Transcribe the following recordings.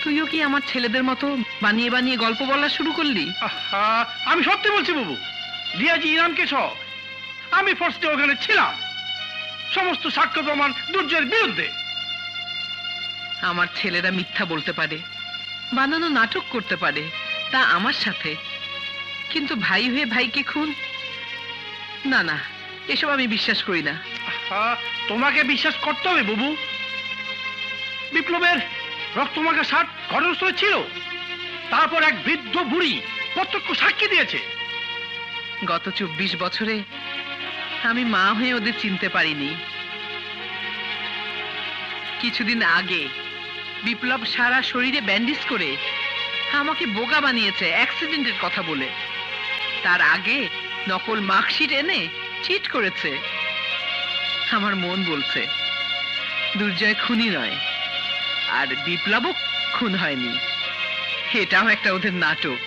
তুইও কি আমার ছেলেদের মতো বানিয়ে বানিয়ে গল্প বলা শুরু করলি? আমি সত্যি বলছি বাবু, রিয়াজি ইরানকে সহ আমি ফার্স্টে ওখানে ছিলাম, সমস্ত সাক্ষ্য প্রমাণ দুর্জয়ের বিরুদ্ধে। আমার ছেলেরা মিথ্যা বলতে পারে, বানানো নাটক করতে পারে, তা আমার সাথে, কিন্তু ভাই হয়ে ভাইকে খুন? না না, এসব আমি বিশ্বাস করি না। তোমাকে বিশ্বাস করতে হবে বাবু। বিপ্লবের রক্তমাখা শার্ট ঘটনাস্থলে ছিল, তারপর এক বৃদ্ধ বুড়ি প্রত্যক্ষ সাক্ষী দিয়েছে। গত 24 বছরে আমি মা হয়ে ওদের চিনতে পারিনি। কিছুদিন আগে বিপ্লব সারা শরীরে ব্যান্ডেজ করে আমাকে বোকা বানিয়েছে অ্যাক্সিডেন্টের কথা বলে। তার আগে নকল মার্কশিট এনে চিট করেছে। আমার মন বলছে দুর্জয় খুনি নয়, আর বিপ্লবও খুন হয়নি। এটাও একটা ওদের নাটক।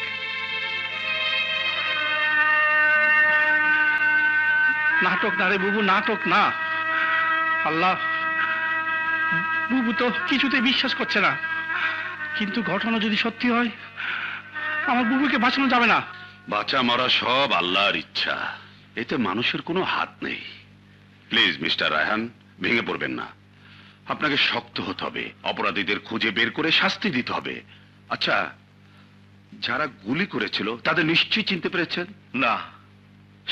নাটক না রে বুবু, নাটক না। আল্লাহ, বুবু তো কিছুতে বিশ্বাস করছে না, কিন্তু ঘটনা যদি সত্যি হয় আমার বুবুকে বাঁচানো যাবে না। বাঁচা মরা সব আল্লাহর ইচ্ছা, এতে মানুষের কোনো হাত নেই। প্লিজ মিস্টার রায়হান, ভেঙে পড়বেন না। আপনাকে শক্ত হতে হবে, অপরাধীদের খুঁজে বের করে শাস্তি দিতে হবে। আচ্ছা, যারা গুলি করেছিল তাদের নিশ্চয়ই চিনতে পেরেছেন? না,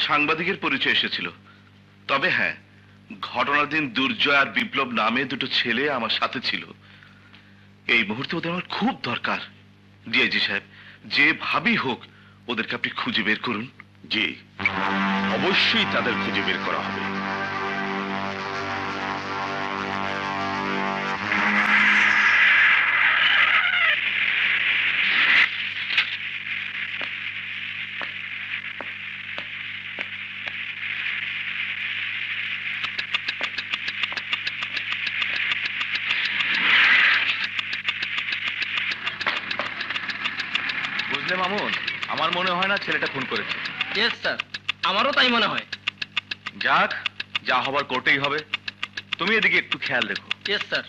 সাংবাদিকের পরিচয় এসেছিল। তবে হ্যাঁ, ঘটনার দিন দুর্জয় আর বিপ্লব নামে দুটো ছেলে আমার সাথে ছিল। এই মুহূর্তে ওদের আমার খুব দরকার। ডিআইজি সাহেব, যেভাবেই হোক ওদেরকে আপনি খুঁজে বের করুন। জি, অবশ্যই তাদের খুঁজে বের করা হবে। বুঝলে মামুন, আমার মনে হয় না ছেলেটা খুন করেছে। ইয়েস স্যার, আমারও তাই মনে হয়। যাক, যা হবার কোর্টেই হবে। তুমি এদিকে একটু খেয়াল রেখো। Yes sir.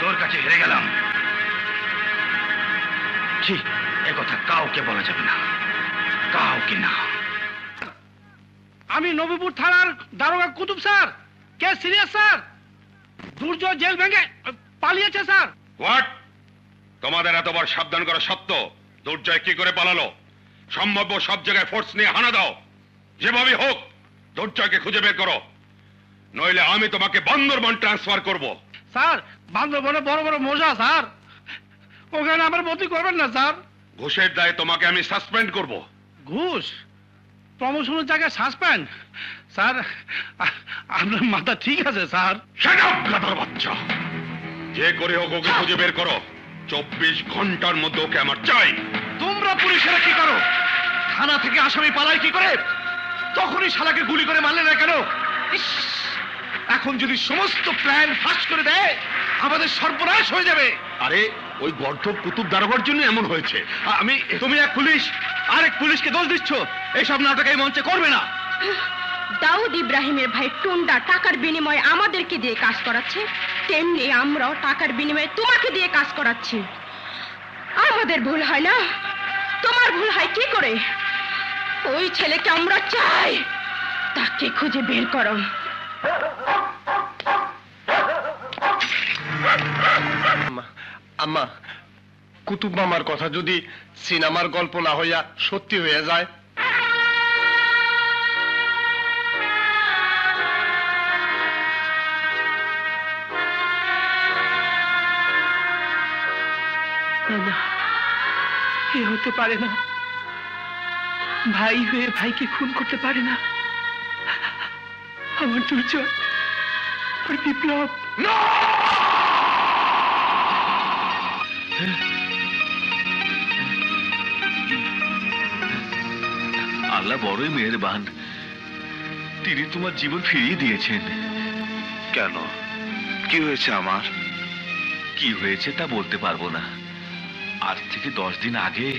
তোর কাছে হেরে গেলাম। জি, একথা কাউকে বলা যাবে না, কাউকে না। আমি নবীপুর থানার দারোগা কুতুব স্যার। কে সিরিয়াস স্যার? দুর্জয় জেল ভেঙে পালিয়েছে স্যার। হোয়াট? তোমাদের এতবার সাবধান করা সত্ত্বেও দুর্জয় কি করে পালালো? সম্ভাব্য সব জায়গায় ফোর্স নিয়ে হানা দাও। যেভাবে হোক দুর্জয়কে খুঁজে বের করো, নইলে আমি তোমাকে বান্দরবান ট্রান্সফার করব। স্যার বান্দরবনে বড় বড় মজা স্যার, ওখানে আমার বদলি করবেন না স্যার। ঘুষের দায়ে তোমাকে আমি সাসপেন্ড করব। ঘুষ? প্রমোশনের জায়গায় সাসপেন্ড? স্যার আপনার মাথা ঠিক আছে স্যার? শাট আপ গাধার বাচ্চা! যে করে হোক ওকে খুঁজে বের করো। 24 ঘন্টার মধ্যে ওকে আমার চাই। তোমরা পুলিশেরা কি করো? থানা থেকে আসামি পালায় কি করে? তখনই শালাকে গুলি করে মারলে না কেন? ইস! এখন যদি সমস্ত প্ল্যান ফাঁস করে দেয় আমাদের সর্বনাশ হয়ে যাবে। আরে ওই গর্ধব কুতুব দারোগার জন্য এমন হয়েছে। তুমি এক পুলিশ আরেক পুলিশকে দোষ দিচ্ছ। এইসব নাটক এই মঞ্চে করবে না। দাউদ ইব্রাহিমের ভাই টুন্ডা টাকার বিনিময়ে আমাদেরকে দিয়ে কাজ করাচ্ছে, তেমনি আমরাও টাকার বিনিময়ে তোমাকে দিয়ে কাজ করাচ্ছি। আমাদের ভুল হয় না, তোমার ভুল হয় কি করে? ওই ছেলেকে আমরা চাই, তাকে খুঁজে বের করো। আম্মা, কুতুব মামার কথা যদি সিনেমার গল্প না হইয়া সত্যি হয়ে যায়? না, এ হতে পারে না। ভাই হয়ে ভাইকে খুন করতে পারে না। আমার দুর্জয় আর বিপ্লব। আল্লাহ বড়ই মেহেরবান, তিনি তোমার জীবন ফিরিয়ে দিয়েছেন। কেন, কি হয়েছে আমার? কি হয়েছে তা বলতে পারবো না। আজ থেকে 10 দিন আগে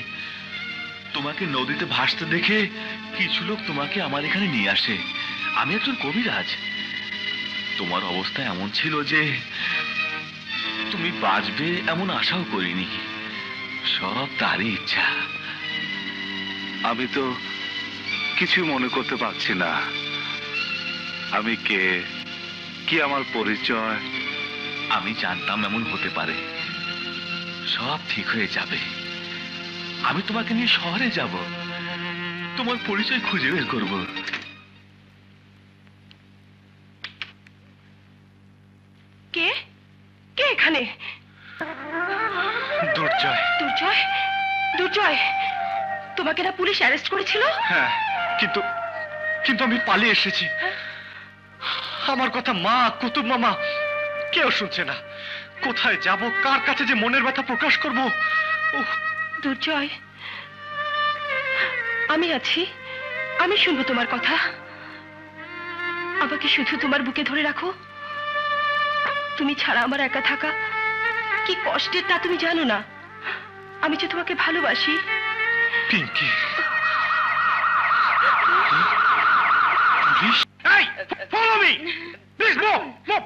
তোমাকে নদীতে ভাসতে দেখে কিছু লোক তোমাকে আমার এখানে নিয়ে আসে। আমি একজন কবিরাজ। তোমার অবস্থা এমন ছিল যে তুমি বাঁচবে এমন আশাও করিনি। সব তারই ইচ্ছা। আমি তো কিছু মনে করতে পারছি না। আমি কে, কি আমার পরিচয়? আমি জানতাম এমন হতে পারে। সব ঠিক হয়ে যাবে। আমি তোমাকে নিয়ে শহরে যাব, তোমার পরিচয় খুঁজে বের করব। কে কে এখানে? দুর্জয়। দুর্জয়, দুর্জয়, তোমাকে না পুলিশ অ্যারেস্ট করেছিল? হ্যাঁ, কিন্তু কিন্তু আমি পালিয়ে এসেছি। আমার কথা মা, কুতুব মামা কেউ শুনছে না। কোথায় যাব, কার কাছে যে মনের ব্যথা প্রকাশ করব? দুর্জয়, আমি আছি, আমি শুনবো তোমার কথা। আমাকে শুধু তোমার বুকে ধরে রাখো। তুমি ছাড়া আমার একা থাকা কি কষ্টের তা তুমি জানো না। আমি যে তোমাকে ভালোবাসি। পিঙ্কি, এই follow me please, move move.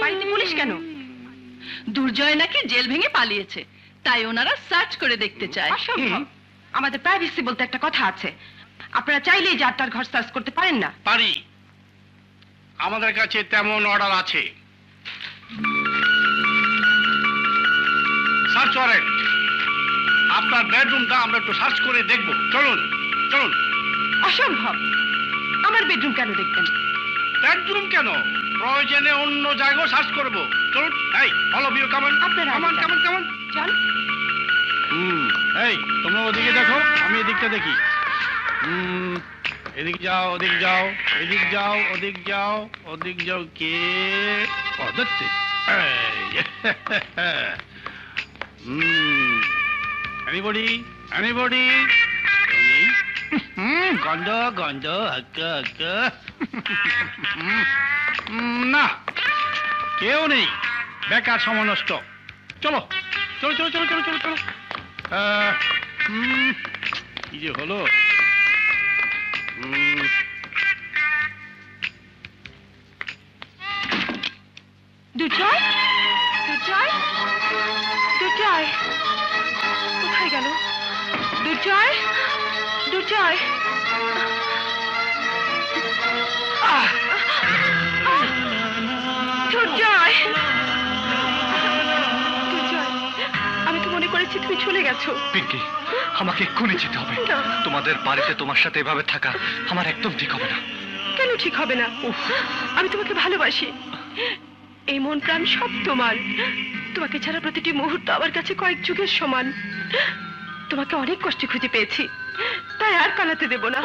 বাড়িতে পুলিশ কেন? দুর্জয় নাকি জেল ভেঙে পালিয়েছে, তাই ওনারা সার্চ করে দেখতে চায়। অসম্ভব। আমাদের প্রাইভেসি বলতে একটা কথা আছে। আপনারা চাইলেই যার তার ঘর সার্চ করতে পারেন না। পারি, আমাদের কাছে তেমন অর্ডার আছে। Search warrant. আপনার বেডরুমটা আমরা একটু সার্চ করে দেখব। চলুন চলুন। অসম্ভব। আমার বেডরুম কেন দেখবেন? বেডরুম কেন, প্রয়োজনে অন্য জায়গাও সার্চ করব। চলুন। এই ফলো মি, কামন আপনারা কামন কামন কামন। যান। এই তোমরা ওদিকে দেখো, আমি এদিকটা দেখি। এদিক যাও, ওদিক যাও, এদিক যাও, ওদিক যাও, ওদিক যাও। কে? ও দত্তে। Anybody anybody? গন্ধ গন্ধ, হক হক। না, কেউ নেই। বেকার সময় নষ্ট। চলো চলো চলো চলো চলো চলো চলো। কি যে হলো। দুর্জয়, দুর্জয়, দুর্জয় কোথায় গেল? দুর্জয়, দুর্জয়। দুর্জয়, দুর্জয়, আমি তো মনে করেছি হয়েছে তুমি চলে গেছো। পিঙ্কি, আমাকে এক্ষুনি যেতে হবে। না। তোমাদের বাড়িতে তোমার সাথে এভাবে থাকা আমার একদম ঠিক হবে না। কেন ঠিক হবে না? আমি তোমাকে ভালোবাসি, এই মন প্রাণ সব তোমার। তোমাকে ছাড়া প্রতিটি মুহূর্ত আমার কাছে কয়েক যুগের সমান। তোমাকে অনেক কষ্টে খুঁজে পেয়েছি, তাই আর পালাতে দেব না।